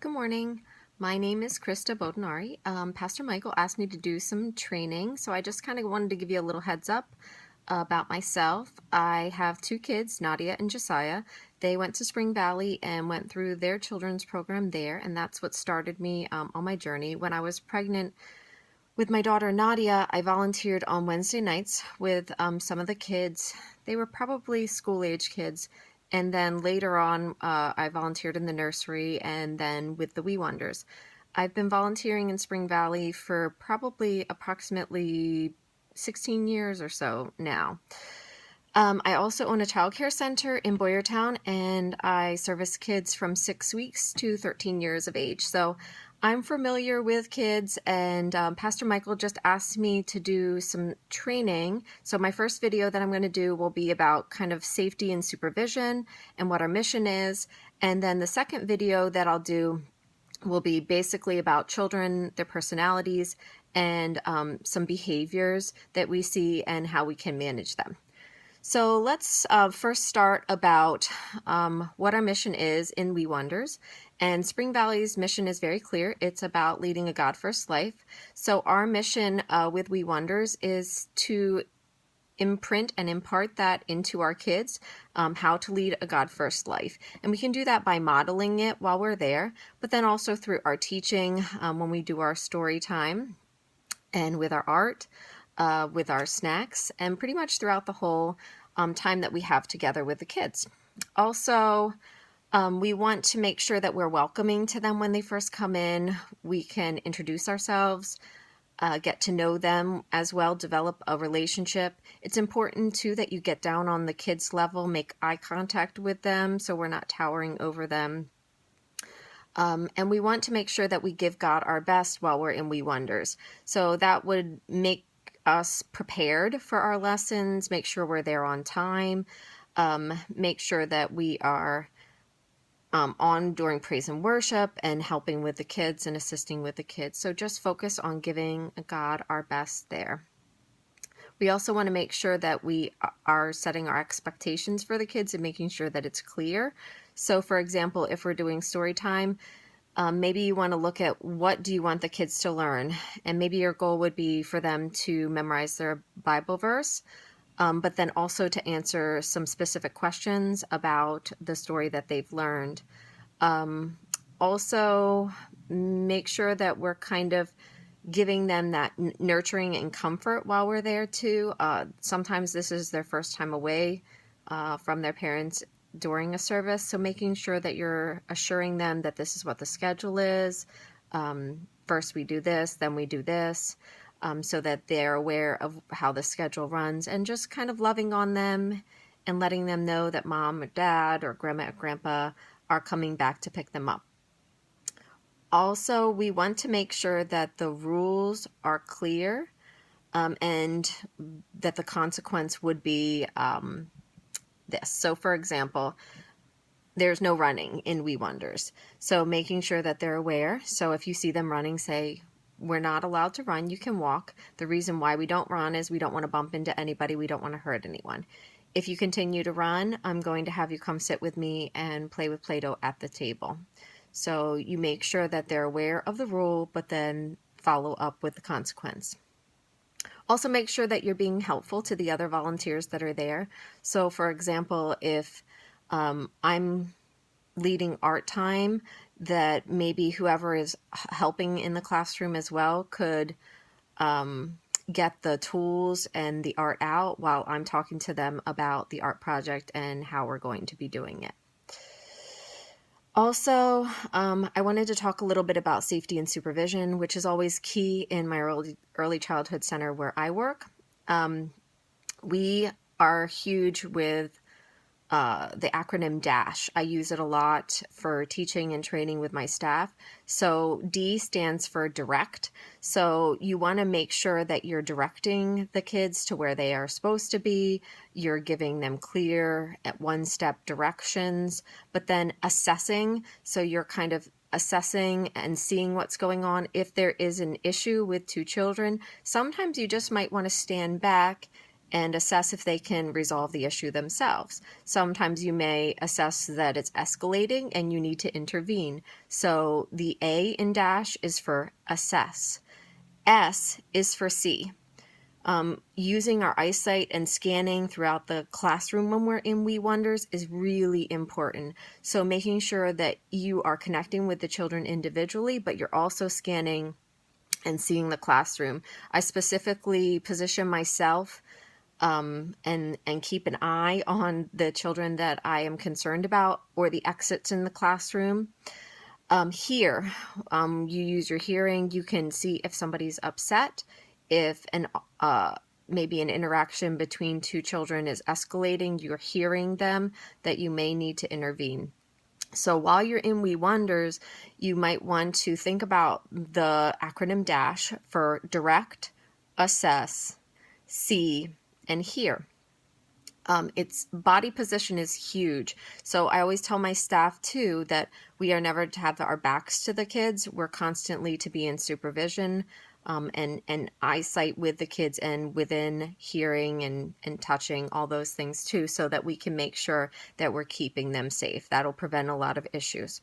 Good morning. My name is Krista Bodinari. Pastor Michael asked me to do some training, so I just kind of wanted to give you a little heads up about myself. I have two kids, Nadia and Josiah. They went to Spring Valley and went through their children's program there, and that's what started me on my journey. When I was pregnant with my daughter Nadia, I volunteered on Wednesday nights with some of the kids. They were probably school-age kids. And then later on, I volunteered in the nursery and then with the Wee Wonders. I've been volunteering in Spring Valley for probably approximately 16 years or so now. I also own a childcare center in Boyertown, and I service kids from 6 weeks to 13 years of age. So I'm familiar with kids, and Pastor Michael just asked me to do some training. So my first video that I'm going to do will be about kind of safety and supervision and what our mission is. And then the second video that I'll do will be basically about children, their personalities, and some behaviors that we see and how we can manage them. So let's first start about what our mission is in Wee Wonders. And Spring Valley's mission is very clear. It's about leading a God-first life. So our mission with Wee Wonders is to imprint and impart that into our kids, how to lead a God-first life. And we can do that by modeling it while we're there, but then also through our teaching when we do our story time and with our art. With our snacks, and pretty much throughout the whole time that we have together with the kids. Also, we want to make sure that we're welcoming to them when they first come in. We can introduce ourselves, get to know them as well, develop a relationship. It's important too that you get down on the kids' level, make eye contact with them so we're not towering over them. And we want to make sure that we give God our best while we're in Wee Wonders. So that would make us prepared for our lessons, make sure we're there on time, make sure that we are on during praise and worship and helping with the kids and assisting with the kids. So just focus on giving God our best there. We also want to make sure that we are setting our expectations for the kids and making sure that it's clear. So for example, if we're doing story time, maybe you want to look at what do you want the kids to learn, and maybe your goal would be for them to memorize their Bible verse, but then also to answer some specific questions about the story that they've learned. Also, make sure that we're kind of giving them that nurturing and comfort while we're there too. Sometimes this is their first time away from their parents during a service, so making sure that you're assuring them that this is what the schedule is. First we do this, then we do this, so that they're aware of how the schedule runs, and just kind of loving on them and letting them know that mom or dad or grandma or grandpa are coming back to pick them up. Also, we want to make sure that the rules are clear, and that the consequence would be this. So for example, there's no running in Wee Wonders. So making sure that they're aware. So if you see them running, say, we're not allowed to run, you can walk. The reason why we don't run is we don't want to bump into anybody. We don't want to hurt anyone. If you continue to run, I'm going to have you come sit with me and play with Play-Doh at the table. So you make sure that they're aware of the rule, but then follow up with the consequence. Also make sure that you're being helpful to the other volunteers that are there. So for example, if I'm leading art time, that maybe whoever is helping in the classroom as well could get the tools and the art out while I'm talking to them about the art project and how we're going to be doing it. Also, I wanted to talk a little bit about safety and supervision, which is always key in my early childhood center where I work. We are huge with the acronym DASH. I use it a lot for teaching and training with my staff. So D stands for direct. So you want to make sure that you're directing the kids to where they are supposed to be. You're giving them clear at one-step directions, but then assessing. So you're kind of assessing and seeing what's going on. If there is an issue with two children, sometimes you just might want to stand back and assess if they can resolve the issue themselves. Sometimes you may assess that it's escalating and you need to intervene. So the A in dash is for assess. S is for see. Using our eyesight and scanning throughout the classroom when we're in We Wonders is really important. So making sure that you are connecting with the children individually, but you're also scanning and seeing the classroom. I specifically position myself and keep an eye on the children that I am concerned about or the exits in the classroom. Here, you use your hearing. You can see if somebody's upset, if maybe an interaction between two children is escalating, you're hearing them, that you may need to intervene. So while you're in We Wonders, you might want to think about the acronym DASH for direct, assess, see, and hear. Its body position is huge. So I always tell my staff too that we are never to have our backs to the kids. We're constantly to be in supervision and eyesight with the kids and within hearing and touching, all those things too, so that we can make sure that we're keeping them safe. That'll prevent a lot of issues.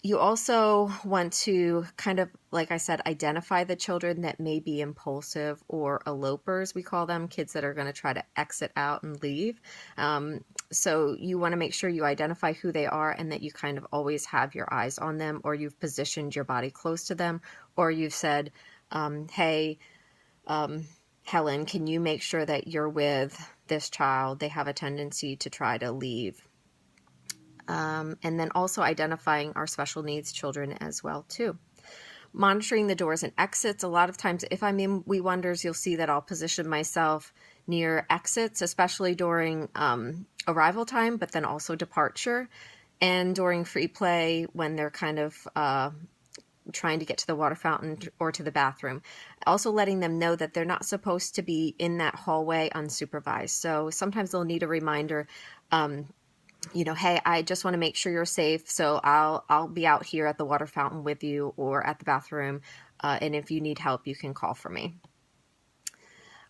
You also want to kind of, like I said, identify the children that may be impulsive or elopers. We call them kids that are going to try to exit out and leave. So you want to make sure you identify who they are and that you kind of always have your eyes on them, or you've positioned your body close to them, or you've said, hey, Helen, can you make sure that you're with this child? They have a tendency to try to leave. And then also identifying our special needs children as well too. Monitoring the doors and exits. A lot of times if I'm in We Wonders, you'll see that I'll position myself near exits, especially during arrival time, but then also departure, and during free play when they're kind of trying to get to the water fountain or to the bathroom. Also letting them know that they're not supposed to be in that hallway unsupervised. So sometimes they'll need a reminder, hey, I just want to make sure you're safe, so I'll be out here at the water fountain with you or at the bathroom, and if you need help, you can call for me.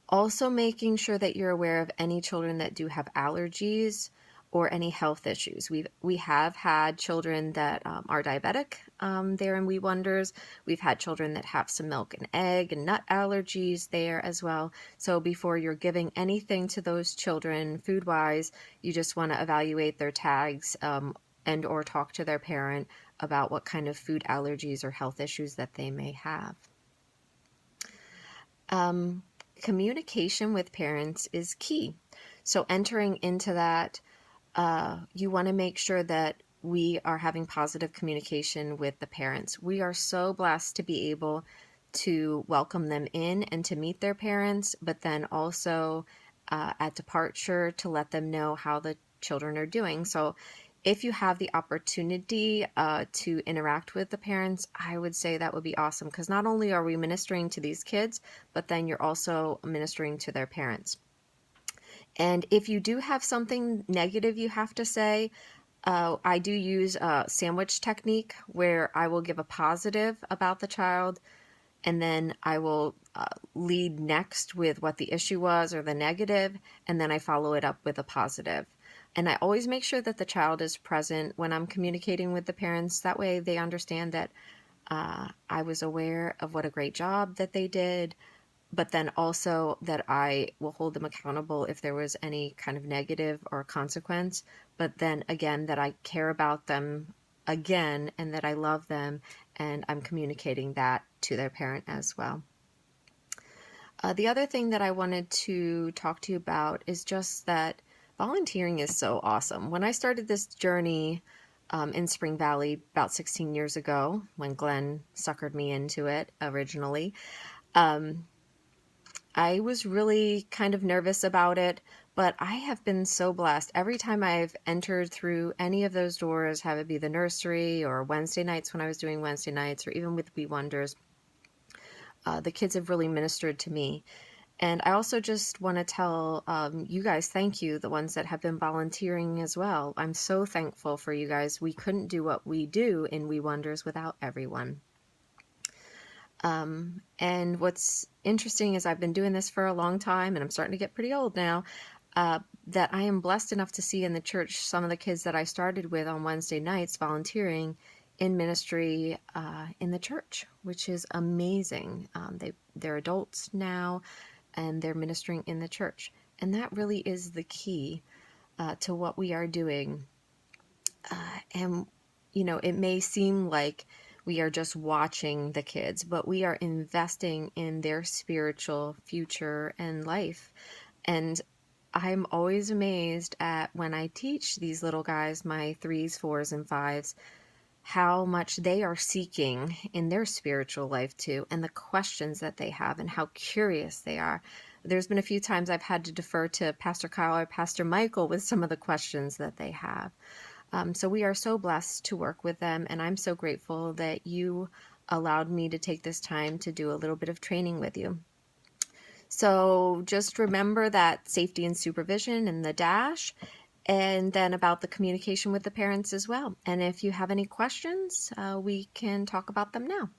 Also making sure that you're aware of any children that do have allergies or any health issues. We have had children that are diabetic there in We Wonders. We've had children that have some milk and egg and nut allergies there as well. So before you're giving anything to those children food-wise, you just want to evaluate their tags and or talk to their parent about what kind of food allergies or health issues that they may have. Communication with parents is key. So entering into that, you want to make sure that we are having positive communication with the parents. We are so blessed to be able to welcome them in and to meet their parents, but then also at departure to let them know how the children are doing. So if you have the opportunity to interact with the parents, I would say that would be awesome, because not only are we ministering to these kids, but then you're also ministering to their parents. And if you do have something negative you have to say, I do use a sandwich technique where I will give a positive about the child, and then I will lead next with what the issue was or the negative, and then I follow it up with a positive. And I always make sure that the child is present when I'm communicating with the parents. That way they understand that I was aware of what a great job that they did, but then also that I will hold them accountable if there was any kind of negative or consequence, but then again that I care about them again and that I love them, and I'm communicating that to their parent as well. The other thing that I wanted to talk to you about is just that volunteering is so awesome. When I started this journey in Spring Valley about 16 years ago, when Glenn suckered me into it originally, I was really kind of nervous about it, but I have been so blessed. Every time I've entered through any of those doors, have it be the nursery or Wednesday nights when I was doing Wednesday nights, or even with We Wonders, the kids have really ministered to me. And I also just want to tell you guys, thank you, the ones that have been volunteering as well. I'm so thankful for you guys. We couldn't do what we do in We Wonders without everyone. And what's interesting is I've been doing this for a long time and I'm starting to get pretty old now, that I am blessed enough to see in the church some of the kids that I started with on Wednesday nights volunteering in ministry in the church, which is amazing. They're adults now and they're ministering in the church. And that really is the key to what we are doing. And, it may seem like we are just watching the kids, but we are investing in their spiritual future and life. And I'm always amazed at when I teach these little guys, my threes, fours, and fives, how much they are seeking in their spiritual life too, and the questions that they have and how curious they are. There's been a few times I've had to defer to Pastor Kyle or Pastor Michael with some of the questions that they have. So we are so blessed to work with them, and I'm so grateful that you allowed me to take this time to do a little bit of training with you. So just remember that safety and supervision and the dash, and then about the communication with the parents as well. And if you have any questions, we can talk about them now.